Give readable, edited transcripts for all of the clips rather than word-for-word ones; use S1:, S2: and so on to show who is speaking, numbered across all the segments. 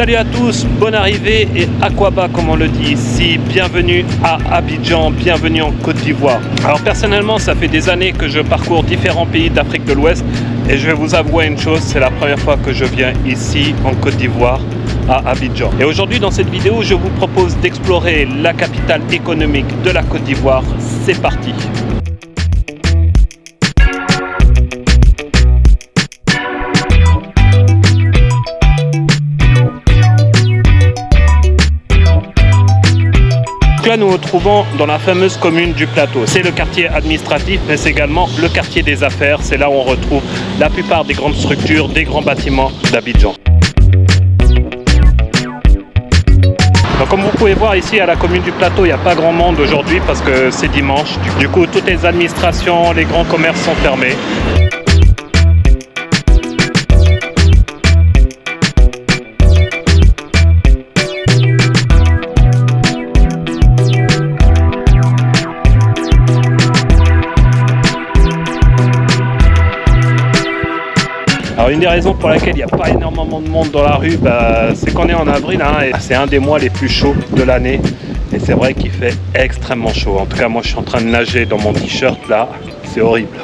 S1: Salut à tous, bonne arrivée et Aquaba comme on le dit ici. Bienvenue à Abidjan, bienvenue en Côte d'Ivoire. Alors personnellement, ça fait des années que je parcours différents pays d'Afrique de l'Ouest et je vais vous avouer une chose, c'est la première fois que je viens ici en Côte d'Ivoire, à Abidjan. Et aujourd'hui dans cette vidéo, je vous propose d'explorer la capitale économique de la Côte d'Ivoire. C'est parti! Là, nous nous trouvons dans la fameuse commune du Plateau. C'est le quartier administratif, mais c'est également le quartier des affaires. C'est là où on retrouve la plupart des grandes structures, des grands bâtiments d'Abidjan. Donc, comme vous pouvez voir ici à la commune du Plateau, il n'y a pas grand monde aujourd'hui parce que c'est dimanche. Du coup, toutes les administrations, les grands commerces sont fermés. Alors une des raisons pour laquelle il n'y a pas énormément de monde dans la rue, c'est qu'on est en avril, et c'est un des mois les plus chauds de l'année. Et c'est vrai qu'il fait extrêmement chaud. En tout cas, moi je suis en train de nager dans mon t-shirt là, c'est horrible.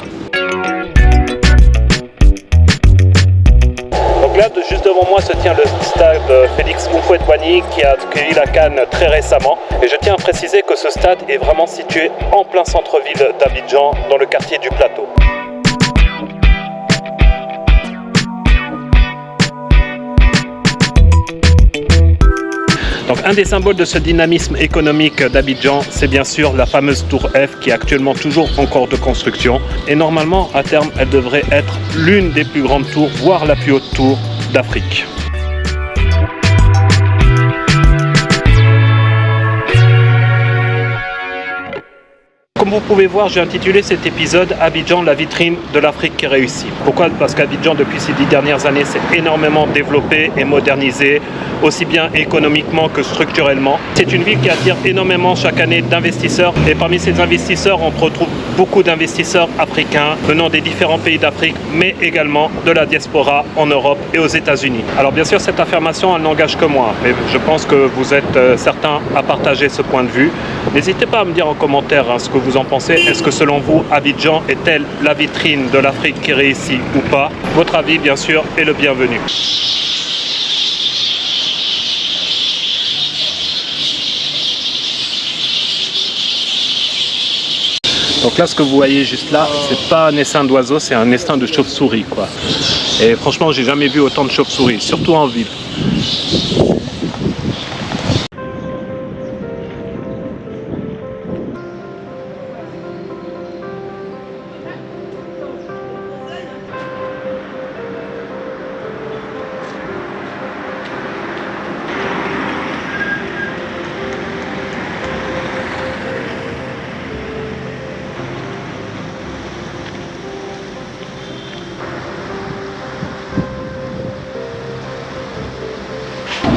S1: Donc là, juste devant moi se tient le stade Félix Houphouët-Boigny qui a accueilli la CAN très récemment. Et je tiens à préciser que ce stade est vraiment situé en plein centre-ville d'Abidjan, dans le quartier du Plateau. Donc un des symboles de ce dynamisme économique d'Abidjan, c'est bien sûr la fameuse tour F qui est actuellement toujours en cours de construction. Et normalement, à terme, elle devrait être l'une des plus grandes tours, voire la plus haute tour d'Afrique. Comme vous pouvez voir, j'ai intitulé cet épisode « Abidjan, la vitrine de l'Afrique qui réussit ». Pourquoi ? Parce qu'Abidjan, depuis ces 10 dernières années, s'est énormément développé et modernisé, aussi bien économiquement que structurellement. C'est une ville qui attire énormément chaque année d'investisseurs. Et parmi ces investisseurs, on retrouve beaucoup d'investisseurs africains venant des différents pays d'Afrique, mais également de la diaspora en Europe et aux États-Unis. Alors bien sûr, cette affirmation, elle n'engage que moi, mais je pense que vous êtes certains à partager ce point de vue. N'hésitez pas à me dire en commentaire ce que vous en pensez. Est-ce que selon vous, Abidjan est-elle la vitrine de l'Afrique qui réussit ou pas? Votre avis, bien sûr, est le bienvenu. Donc là, ce que vous voyez juste là, c'est pas un essaim d'oiseau, c'est un essaim de chauve-souris, quoi. Et franchement, j'ai jamais vu autant de chauves-souris, surtout en ville.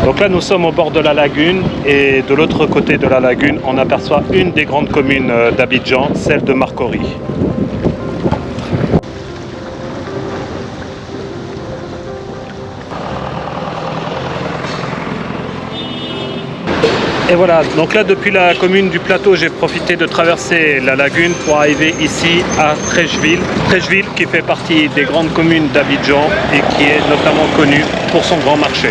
S1: Donc là, nous sommes au bord de la lagune et de l'autre côté de la lagune, on aperçoit une des grandes communes d'Abidjan, celle de Marcory. Et voilà, donc là depuis la commune du Plateau, j'ai profité de traverser la lagune pour arriver ici à Treichville. Treichville qui fait partie des grandes communes d'Abidjan et qui est notamment connue pour son grand marché.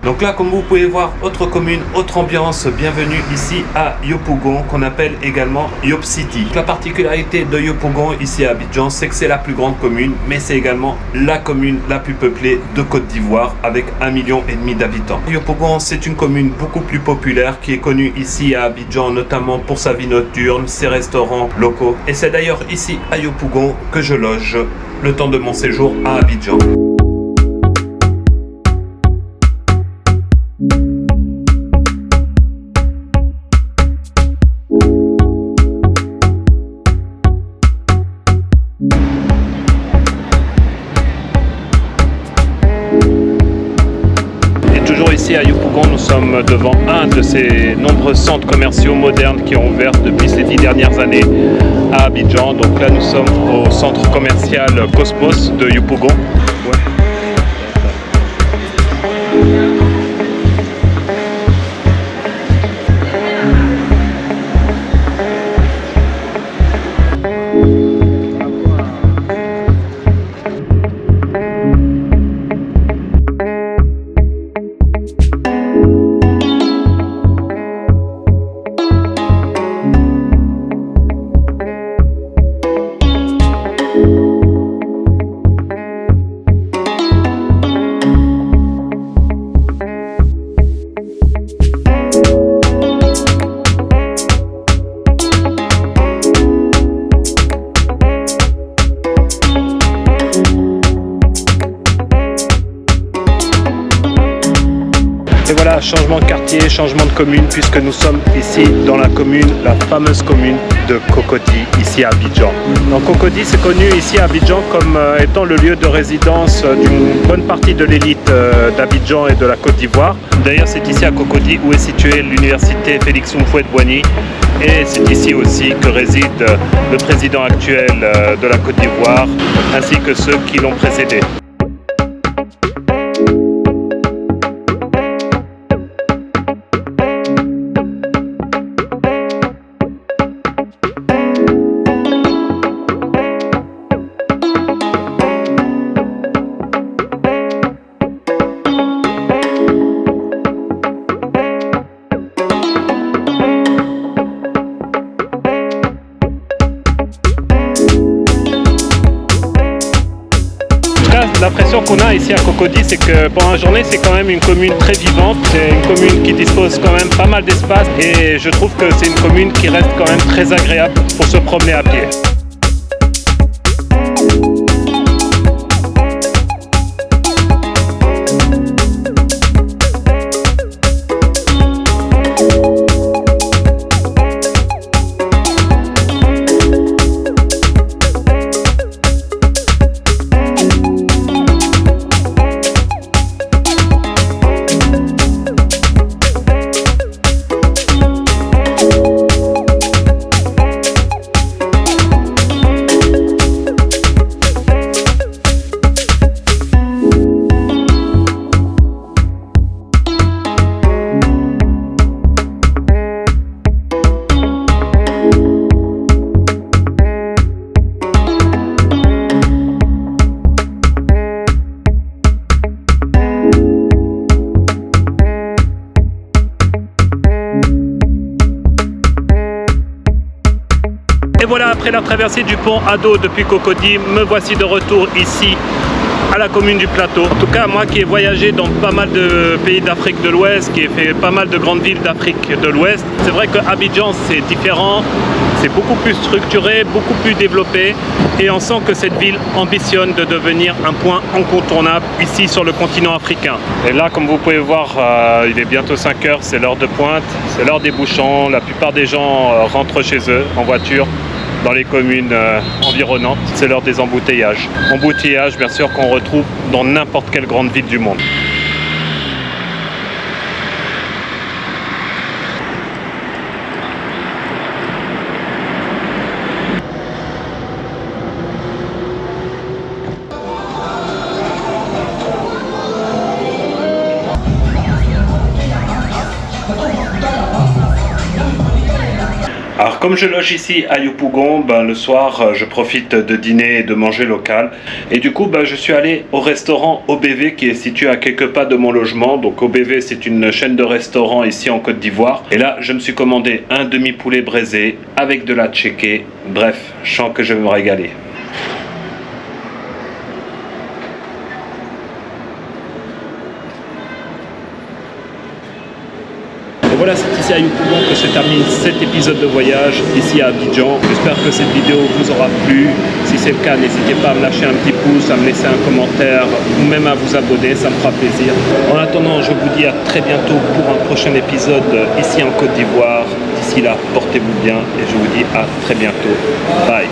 S1: Donc là, comme vous pouvez voir, autre commune, autre ambiance, bienvenue ici à Yopougon, qu'on appelle également Yop City. La particularité de Yopougon ici à Abidjan, c'est que c'est la plus grande commune, mais c'est également la commune la plus peuplée de Côte d'Ivoire, avec 1,5 million d'habitants. Yopougon, c'est une commune beaucoup plus populaire, qui est connue ici à Abidjan, notamment pour sa vie nocturne, ses restaurants locaux. Et c'est d'ailleurs ici à Yopougon que je loge le temps de mon séjour à Abidjan. Ici à Yopougon, nous sommes devant un de ces nombreux centres commerciaux modernes qui ont ouvert depuis ces 10 dernières années à Abidjan. Donc là, nous sommes au centre commercial Cosmos de Yopougon. Et voilà, changement de quartier, changement de commune, puisque nous sommes ici dans la commune, la fameuse commune de Cocody, ici à Abidjan. Donc Cocody, c'est connu ici à Abidjan comme étant le lieu de résidence d'une bonne partie de l'élite d'Abidjan et de la Côte d'Ivoire. D'ailleurs, c'est ici à Cocody où est située l'université Félix Houphouët-Boigny. Et c'est ici aussi que réside le président actuel de la Côte d'Ivoire, ainsi que ceux qui l'ont précédé. L'impression qu'on a ici à Cocody, c'est que pendant la journée, c'est quand même une commune très vivante. C'est une commune qui dispose quand même pas mal d'espace et je trouve que c'est une commune qui reste quand même très agréable pour se promener à pied. Et voilà, après la traversée du pont Ado depuis Cocody, me voici de retour ici à la commune du Plateau. En tout cas, moi qui ai voyagé dans pas mal de pays d'Afrique de l'Ouest, qui ai fait pas mal de grandes villes d'Afrique de l'Ouest, c'est vrai que Abidjan c'est différent, c'est beaucoup plus structuré, beaucoup plus développé et on sent que cette ville ambitionne de devenir un point incontournable ici sur le continent africain. Et là, comme vous pouvez voir, il est bientôt 5 heures, c'est l'heure de pointe, c'est l'heure des bouchons, la plupart des gens rentrent chez eux en voiture. Dans les communes environnantes, c'est l'heure des embouteillages. Embouteillages, bien sûr, qu'on retrouve dans n'importe quelle grande ville du monde. Alors comme je loge ici à Yopougon, le soir je profite de dîner et de manger local. Et du coup je suis allé au restaurant OBV qui est situé à quelques pas de mon logement. Donc OBV c'est une chaîne de restaurants ici en Côte d'Ivoire. Et là je me suis commandé un demi-poulet braisé avec de la tchéké. Bref, je sens que je vais me régaler. Et voilà, c'est ici à Yopougon que se termine cet épisode de voyage, ici à Abidjan. J'espère que cette vidéo vous aura plu. Si c'est le cas, n'hésitez pas à me lâcher un petit pouce, à me laisser un commentaire ou même à vous abonner, ça me fera plaisir. En attendant, je vous dis à très bientôt pour un prochain épisode ici en Côte d'Ivoire. D'ici là, portez-vous bien et je vous dis à très bientôt. Bye.